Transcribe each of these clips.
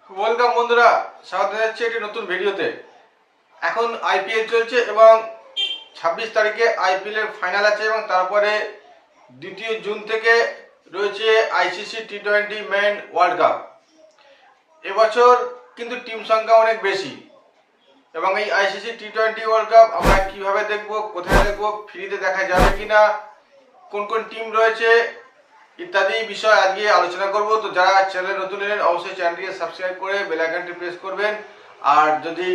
Welcome বন্ধুরা, স্বাগত জানাচ্ছি একটি নতুন ভিডিওতে। এখন আইপিএল চলছে এবং 26 তারিখে আইপিএল এর ফাইনাল আছে এবং তারপরে 2 জুন থেকে রয়েছে আইসিসি টি20 মেন ওয়ার্ল্ড কাপ। এবছর কিন্তু টিম সংখ্যা অনেক বেশি এবং এই আইসিসি টি20 ওয়ার্ল্ড কাপ আমরা কিভাবে দেখব, কোথায় দেখব, ফ্রিতে দেখা যাবে কিনা, কোন কোন টিম রয়েছে ইত্যাদি বিষয় আজকে আলোচনা করব। তো যারা চ্যানেলে নতুন এলেন অবশ্যই চ্যানেলটিকে সাবস্ক্রাইব করে বেল আইকনটি প্রেস করবেন। আর যদি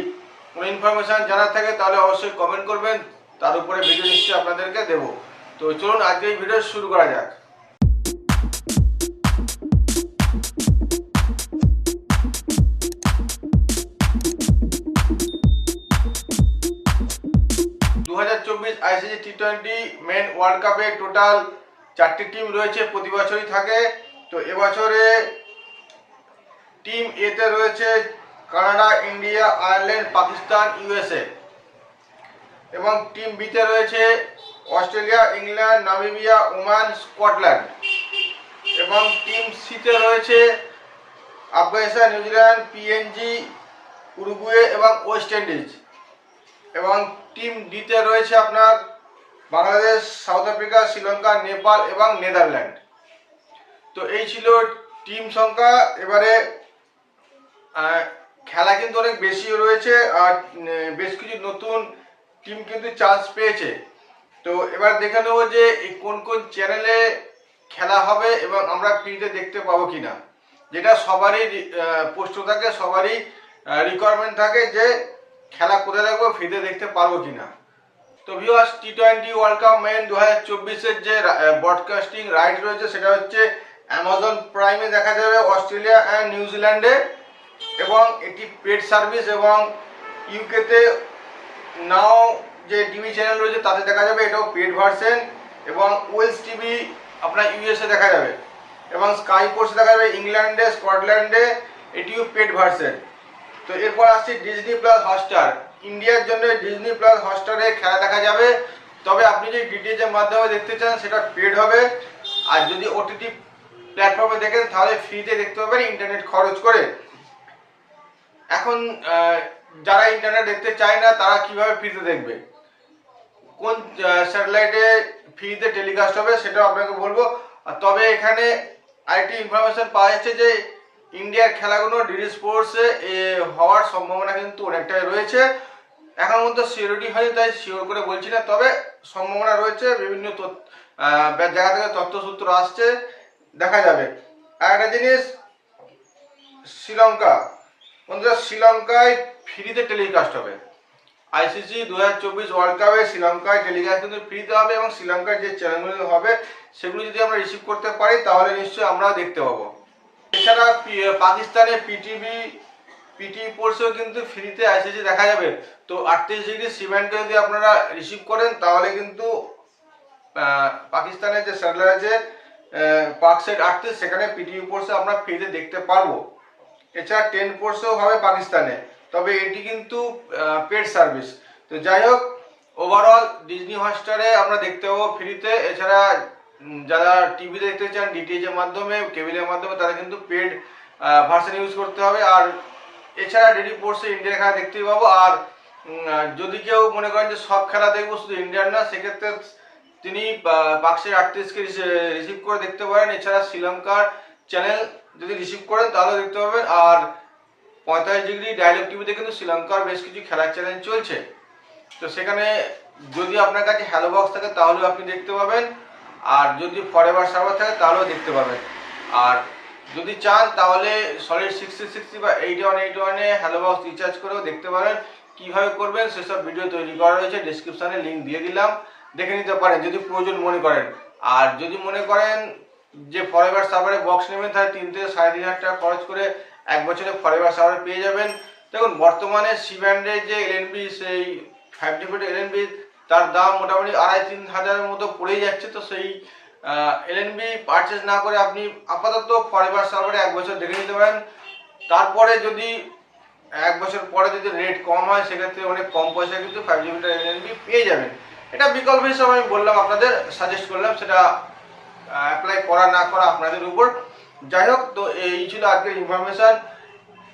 কোনো ইনফরমেশন জানার থাকে তাহলে অবশ্যই কমেন্ট করবেন, তার উপরে ভিডিও নিশ্চয়ই আপনাদেরকে দেবো। তো চলুন আজকে এই ভিডিও শুরু করা যাক। আইসিসি টি20 মেন ওয়ার্ল্ড কাপে টোটাল 4টি টিম রয়েছে, প্রতি বছরই থাকে। তো এবছরে টিম এতে রয়েছে Canada, India, Ireland, Pakistan, USA এবং টিম বিতে রয়েছে Australia, England, Namibia, Oman, Scotland এবং টিম সিতে রয়েছে আফগানিস্তান, নিউজিল্যান্ড, পিএনজি, উরুগুয়ে এবং ওয়েস্ট ইন্ডিজ এবং টিম ডিতে রয়েছে আপনার বাংলাদেশ, সাউথ আফ্রিকা, শ্রীলঙ্কা, নেপাল এবং নেদারল্যান্ড। তো এই ছিল টিম সংখ্যা। এবারে খেলা কিন্তু অনেক বেশিও রয়েছে আর বেশ কিছু নতুন টিম কিন্তু চান্স পেয়েছে। তো এবার দেখে নেবো যে কোন কোন চ্যানেলে খেলা হবে এবং আমরা ফ্রিতে দেখতে পাবো কিনা, যেটা সবারই প্রশ্ন থাকে, সবারই রিকোয়ারমেন্ট থাকে যে খেলা কোথায় দেখবো, ফ্রিতে দেখতে পারবো কিনা। তো ভিউয়ার্স, টি20 ওয়ার্ল্ড কাপ মেন 2024-এর যে ব্রডকাস্টিং রাইট রয়েছে সেটা হচ্ছে অ্যামাজন প্রাইমে দেখা যাবে অস্ট্রেলিয়া অ্যান্ড নিউজিল্যান্ডে এবং এটি পেড সার্ভিস এবং ইউকেতে নাও যে টিভি চ্যানেল রয়েছে তাতে দেখা যাবে, এটাও পেড ভার্সন এবং ওয়েলস টিভি আপনার ইউএসএ দেখা যাবে এবং স্কাই স্পোর্টস দেখা যাবে ইংল্যান্ডে, স্কটল্যান্ডে, এটিও পেড ভার্সন। তো এরপর আসছে ডিজনি প্লাস হটস্টার। ইন্ডিয়ার জন্য ডিজনি প্লাস হটস্টারে খেলা দেখা যাবে, তবে আপনি যদি ডিটিএইচ এর মাধ্যমে দেখতে চান সেটা পেড হবে, আর যদি ওটিটি প্ল্যাটফর্মে দেখেন তাহলে ফ্রিতে দেখতে পাবেন ইন্টারনেট খরচ করে। এখন যারা ইন্টারনেট দেখতে চায় না তারা কিভাবে ফ্রিতে দেখবে, কোন স্যাটেলাইটে ফ্রিতে টেলিকাস্ট হবে সেটাও আপনাকে বলবো। তবে এখানে আরেকটি ইনফরমেশন পাওয়া যাচ্ছে যে ইন্ডিয়ার খেলাগুলো ডিডি স্পোর্টসে হওয়ার সম্ভাবনা কিন্তু অনেকটাই রয়েছে। এখন মধ্যে সিওরিটি হয়নি তাই শিওর করে বলছি না, তবে সম্ভাবনা রয়েছে। বিভিন্ন জায়গা থেকে তথ্যসূত্র আসছে, দেখা যাবে। আর একটা জিনিস, শ্রীলঙ্কা বন্ধুরা, শ্রীলঙ্কায় ফ্রিতে টেলিকাস্ট হবে। আইসিসি 2024 ওয়ার্ল্ড কাপে শ্রীলঙ্কায় টেলিকাস্ট কিন্তু ফ্রিতে হবে এবং শ্রীলঙ্কার যে চ্যানেলগুলো হবে সেগুলো যদি আমরা রিসিভ করতে পারি তাহলে নিশ্চয়ই আমরা দেখতে পাবো। এছাড়া পাকিস্তানে পিটি স্পোর্টসেও কিন্তু ফ্রিতে আইসিসি দেখা যাবে। তো 38 ডিগ্রি সিমেন্টকে যদি আপনারা রিসিভ করেন তাহলে কিন্তু পাকিস্তানের যে স্যাটেলাইট আছে পাকসেট 38 সেখানে পিটি স্পোর্টসে আমরা ফ্রিতে দেখতে পারবো। এছাড়া 10 স্পোর্টসও হবে পাকিস্তানে, তবে এটি কিন্তু পেড সার্ভিস। তো যাই হোক, ওভারঅল ডিজনি হটস্টারে আমরা দেখতে পাবো ফ্রিতে। এছাড়া যারা টিভি দেখতে চান ডিটিএইচ এর মাধ্যমে, কেবিলের মাধ্যমে, তারা কিন্তু পেড ভার্সন ইউজ করতে হবে। আর এছাড়া ডিডি স্পোর্টসে ইন্ডিয়ার খেলা দেখতেই পাবো। আর যদি কেউ মনে করেন যে সব খেলা দেখবো শুধু ইন্ডিয়ান না, সেক্ষেত্রে তিনি পাকসেট 38কে রিসিভ করে দেখতে পারেন। এছাড়া শ্রীলঙ্কার চ্যানেল যদি রিসিভ করেন তাহলেও দেখতে পাবেন। আর 45 ডিগ্রি ডায়লগ টিভিতে কিন্তু শ্রীলঙ্কার বেশ কিছু খেলার চ্যানেল চলছে। তো সেখানে যদি আপনার কাছে হ্যালো বক্স থাকে তাহলেও আপনি দেখতে পাবেন, আর যদি ফরএভার সার্ভার থাকে তাহলেও দেখতে পাবেন। আর যদি চান তাহলে সলিড 6060 বা 8181-এ হ্যালো বক্স রিচার্জ করেও দেখতে পারেন। কিভাবে করবেন সেসব ভিডিও তৈরি করা রয়েছে, ডেসক্রিপশনে লিঙ্ক দিয়ে দিলাম, দেখে নিতে পারেন যদি প্রয়োজন মনে করেন। আর যদি মনে করেন যে ফরএভার সার্ভারে বক্স নেবেন তাহলে 3 থেকে 3.5 টাকা খরচ করে 1 বছরে ফরএভার সার্ভার পেয়ে যাবেন। দেখুন, বর্তমানে সি ব্যান্ডের যে এলএনবি, সেই 5G এলএনবি, তার দাম মোটামুটি 2,500-3 হাজারের মতো পড়েই যাচ্ছে। তো সেই এলএনবি পারচেস না করে আপনি আপাতত ফরএভার সার্ভারে 1 বছর দেখে নিতে পারেন। তারপরে যদি 1 বছর পরে যদি রেট কম হয় সেক্ষেত্রে অনেক কম পয়সায় কিন্তু 5G এলএনবি পেয়ে যাবেন। এটা বিকল্প হিসাবে আমি বললাম, আপনাদের সাজেস্ট করলাম, সেটা অ্যাপ্লাই করা না করা আপনাদের উপর। যাই হোক, তো এই ছিল আজকের ইনফরমেশন।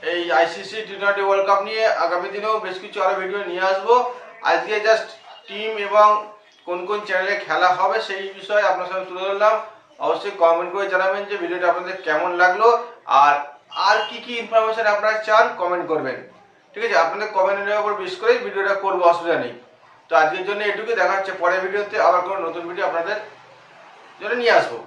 এই আইসিসি টি20 ওয়ার্ল্ড কাপ নিয়ে আগামী দিনেও বেশ কিছু আরও ভিডিও নিয়ে আসবো। আজকে জাস্ট টিম এবং কোন কোন চ্যানেলে খেলা হবে সেই বিষয়ে আপনার সঙ্গে তুলে ধরলাম। অবশ্যই কমেন্ট করে জানাবেন যে ভিডিওটা আপনাদের কেমন লাগলো, আর কি কি ইনফরমেশন আপনারা চান কমেন্ট করবেন। ঠিক আছে, আপনাদের কমেন্টের উপর বেশ করেই ভিডিওটা করবো, অসুবিধা নেই। তো আজকের জন্য এটুকু, দেখা হচ্ছে পরের ভিডিওতে, আবার কোনো নতুন ভিডিও আপনাদের জন্য নিয়ে আসবো।